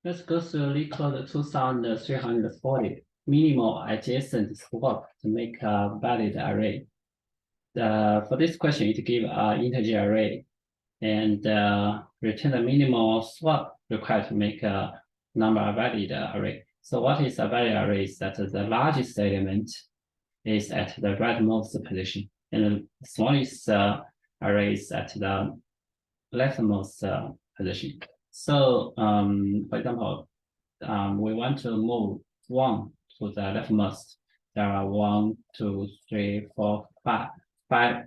Let's go through LeetCode 2340 minimal adjacent swap to make a valid array. For this question, it gives an integer array and return the minimal swap required to make a number valid array. So what is a valid array is that the largest element is at the rightmost position and the smallest array is at the leftmost position. So, for example, we want to move 1 to the leftmost. There are 1, 2, 3, 4, 5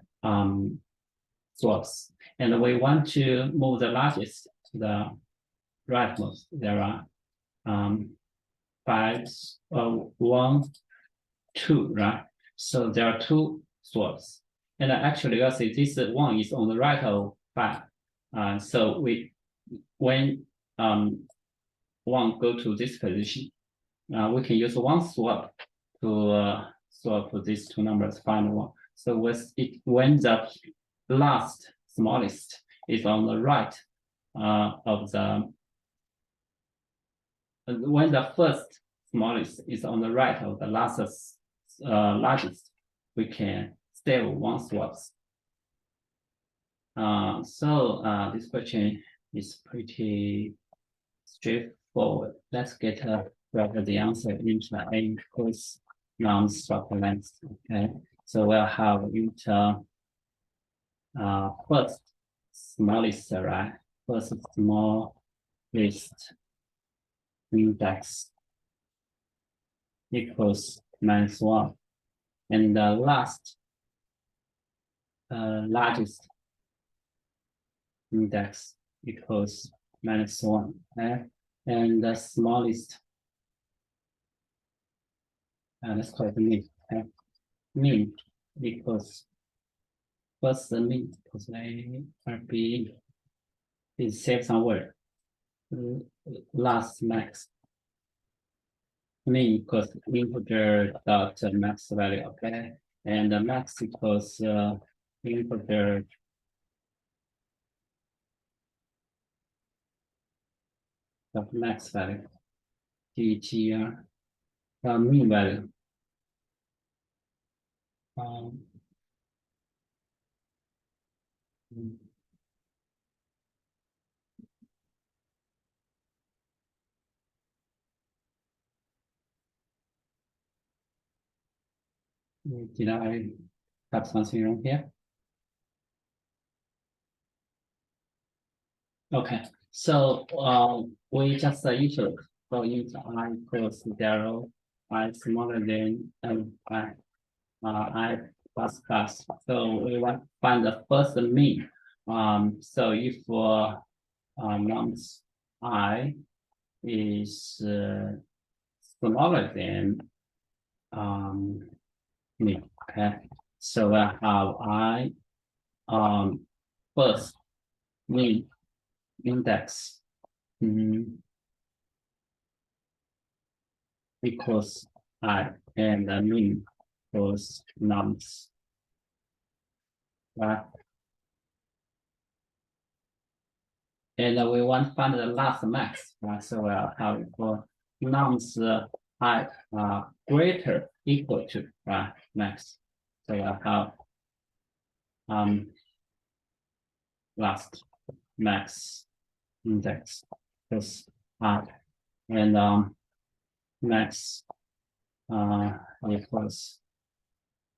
swaps. And we want to move the largest to the rightmost. There are 1, 2, right? So there are 2 swaps. And actually, you'll see this 1 is on the right of 5. So when 1 go to this position, we can use 1 swap to swap these 2 numbers, find 1. So when the last smallest is on the right of the, when the first smallest is on the right of the largest, we can save 1 swaps. So this question is pretty straightforward. Let's get the answer into A equals non-swap length. Okay, so we'll have into first smallest, right? First smallest index equals -1, and the last largest index equals -1, okay? And the smallest, let's call it mean, okay? Mean equals first mean equals A or B is saved somewhere. Last max. Mean equals integer dot max value, okay? And the max equals integer of max value, DGR, mean value. Did I have something wrong here? Okay, so we just usually for int I equals 0, I smaller than I plus plus. So we want to find the first mean. So if nums I is smaller than mean, okay. So I have I first mean index equals I and the mean equals nums, right? And we want to find the last max, right? So we'll have for nums I greater equal to, right, max. So we'll have last max index plus I and max equals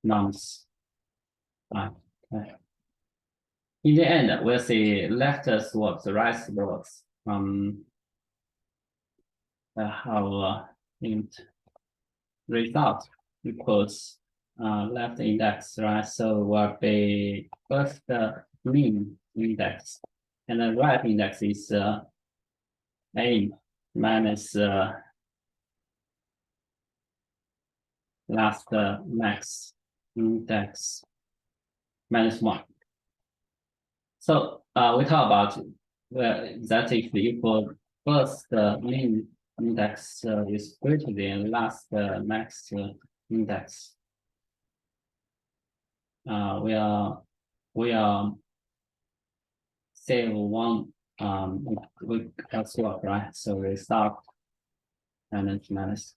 nums. Okay. In the end, we'll see left swaps, right swaps. Have int result equals left index, right? So will be first mean index, and the right index is A minus last max index -1. So we talk about that if equal first mean index is greater than last max index. We are save 1 we swap, right? So we stop and then minus.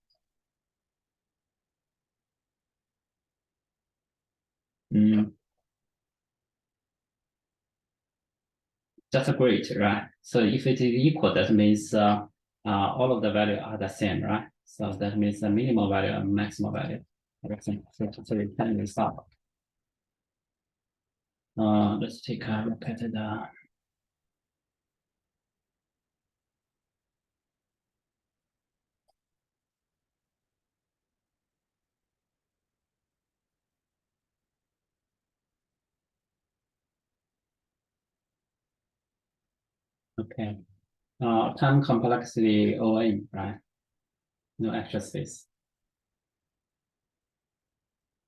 Just great, right? So if it is equal, that means all of the value are the same, right? So that means the minimal value and maximum value. Everything. So we can resolve. Let's take a look at the. Okay. Time complexity ON, right? No extra space.